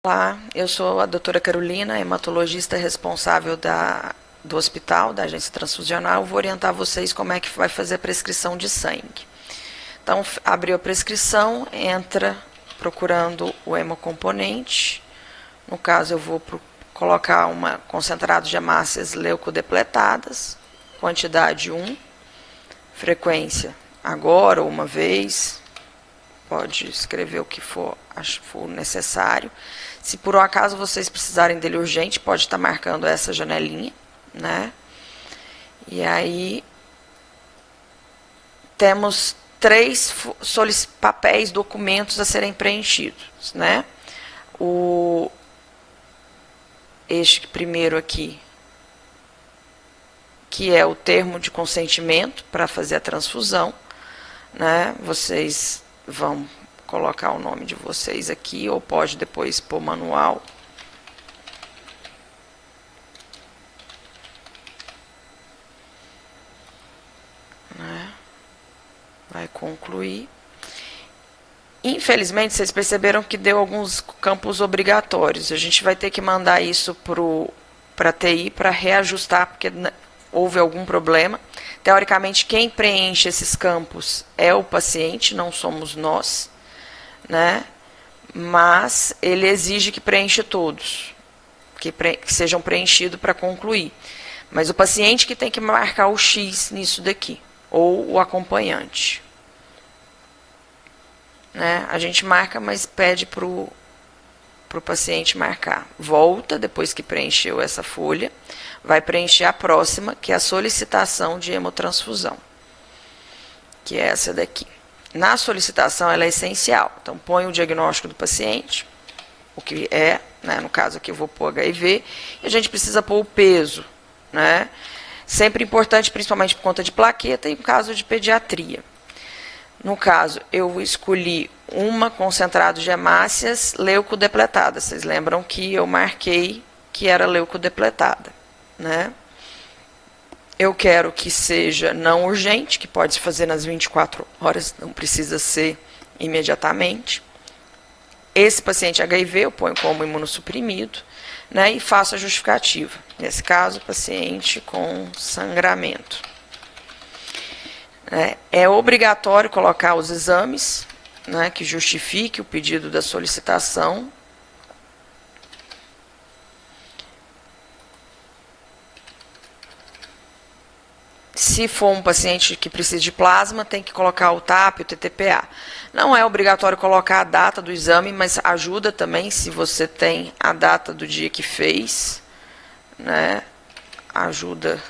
Olá, eu sou a doutora Carolina, hematologista responsável do hospital, da agência transfusional. Vou orientar vocês como é que vai fazer a prescrição de sangue. Então, abriu a prescrição, entra procurando o hemocomponente. No caso, eu vou colocar uma concentrado de hemácias leucodepletadas, quantidade 1, frequência agora ou uma vez. Pode escrever o que for necessário. Se por um acaso vocês precisarem dele urgente, pode estar marcando essa janelinha, né? E aí temos 3 papéis, documentos a serem preenchidos, né? Este primeiro aqui, que é o termo de consentimento para fazer a transfusão, né? Vocês vão colocar o nome de vocês aqui, ou pode depois pôr manual. Né? Vai concluir. Infelizmente, vocês perceberam que deu alguns campos obrigatórios. A gente vai ter que mandar isso para a TI para reajustar, porque houve algum problema. Teoricamente, quem preenche esses campos é o paciente, não somos nós, né? Mas ele exige que preencha todos, que sejam preenchidos para concluir. Mas o paciente que tem que marcar o X nisso daqui, ou o acompanhante. Né? A gente marca, mas pede para o paciente marcar. Volta, depois que preencheu essa folha, vai preencher a próxima, que é a solicitação de hemotransfusão, que é essa daqui. Na solicitação, ela é essencial. Então, põe o diagnóstico do paciente, o que é, né, no caso aqui eu vou pôr HIV, e a gente precisa pôr o peso, né? Sempre importante, principalmente por conta de plaqueta e no caso de pediatria. No caso, eu escolhi uma concentrado de hemácias leucodepletadas. Vocês lembram que eu marquei que era leucodepletada, né? Eu quero que seja não urgente, que pode se fazer nas 24 horas, não precisa ser imediatamente. Esse paciente HIV eu ponho como imunossuprimido, né, e faço a justificativa. Nesse caso, paciente com sangramento. É obrigatório colocar os exames, né, que justifique o pedido da solicitação. Se for um paciente que precisa de plasma, tem que colocar o TAP, o TTPA. Não é obrigatório colocar a data do exame, mas ajuda também se você tem a data do dia que fez, né? Ajuda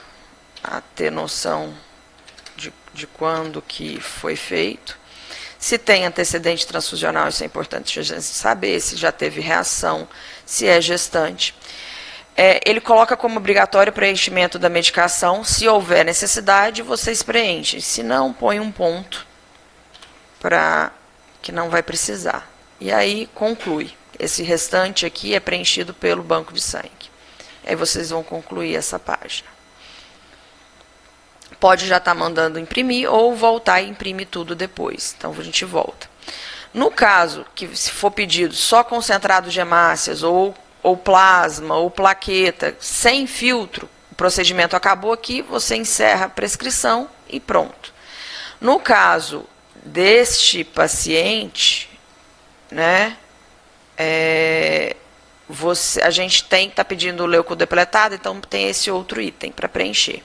a ter noção de quando que foi feito. Se tem antecedente transfusional, isso é importante a gente saber, se já teve reação, se é gestante. Ele coloca como obrigatório o preenchimento da medicação. Se houver necessidade, vocês preenchem. Se não, põe um ponto para que não vai precisar. E aí, conclui. Esse restante aqui é preenchido pelo banco de sangue. Aí vocês vão concluir essa página. Pode já estar mandando imprimir ou voltar e imprimir tudo depois. Então, a gente volta. No caso que se for pedido só concentrado de hemácias ou plasma, ou plaqueta, sem filtro, o procedimento acabou aqui, você encerra a prescrição e pronto. No caso deste paciente, né, a gente está pedindo leucodepletado, então tem esse outro item para preencher.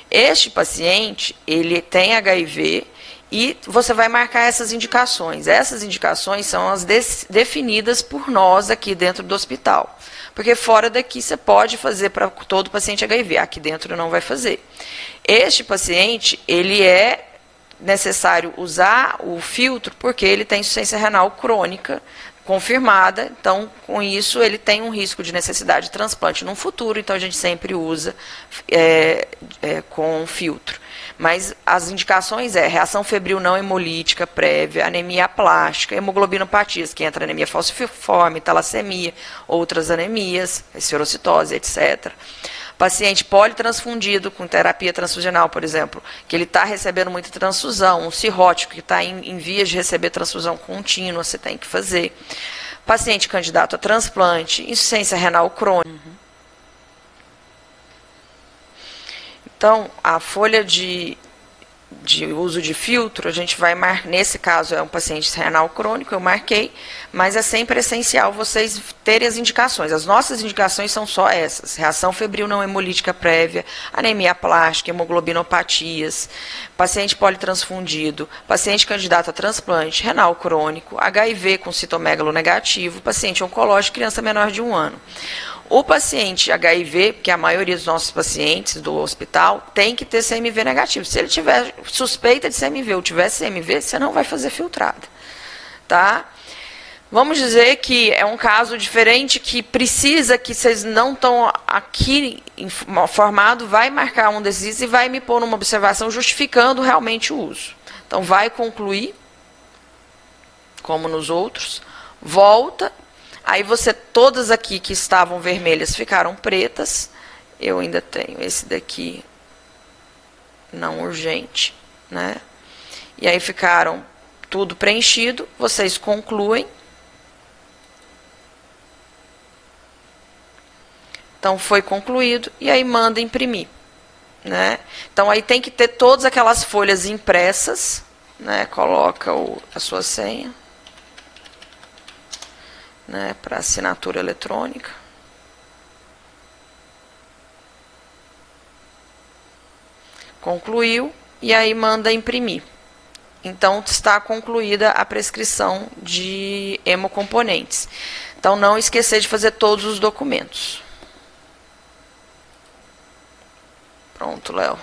Este paciente, ele tem HIV e você vai marcar essas indicações. Essas indicações são as definidas por nós aqui dentro do hospital. Porque fora daqui você pode fazer para todo paciente HIV, aqui dentro não vai fazer. Este paciente, ele é necessário usar o filtro porque ele tem insuficiência renal crônica confirmada, então com isso ele tem um risco de necessidade de transplante no futuro, então a gente sempre usa com filtro. Mas as indicações reação febril não hemolítica prévia, anemia plástica, hemoglobinopatias, que entra anemia falciforme, talassemia, outras anemias, serocitose, etc. Paciente politransfundido com terapia transfusional, por exemplo, que ele está recebendo muita transfusão, um cirrótico que está em vias de receber transfusão contínua, você tem que fazer. paciente candidato a transplante, insuficiência renal crônica. Então, a folha de uso de filtro, a gente vai marcar, nesse caso é um paciente renal crônico, eu marquei, mas é sempre essencial vocês terem as indicações. As nossas indicações são só essas: reação febril não hemolítica prévia, anemia plástica, hemoglobinopatias, paciente politransfundido, paciente candidato a transplante, renal crônico, HIV com citomegalo negativo, paciente oncológico, criança menor de 1 ano. O paciente HIV, que a maioria dos nossos pacientes do hospital, tem que ter CMV negativo. Se ele tiver suspeita de CMV ou tiver CMV, você não vai fazer filtrada. Tá? Vamos dizer que é um caso diferente, que precisa, que vocês não estão aqui informado, vai marcar um desses e vai me pôr numa observação justificando realmente o uso. Então, vai concluir, como nos outros, volta. Aí todas aqui que estavam vermelhas ficaram pretas. Eu ainda tenho esse daqui não urgente, né? E aí ficaram tudo preenchido. Vocês concluem. Então, foi concluído. E aí manda imprimir, né? Então, aí tem que ter todas aquelas folhas impressas, né? Coloca a sua senha, né, para assinatura eletrônica. Concluiu e aí manda imprimir. Então, está concluída a prescrição de hemocomponentes. Então, não esquecer de fazer todos os documentos. Pronto, Léo.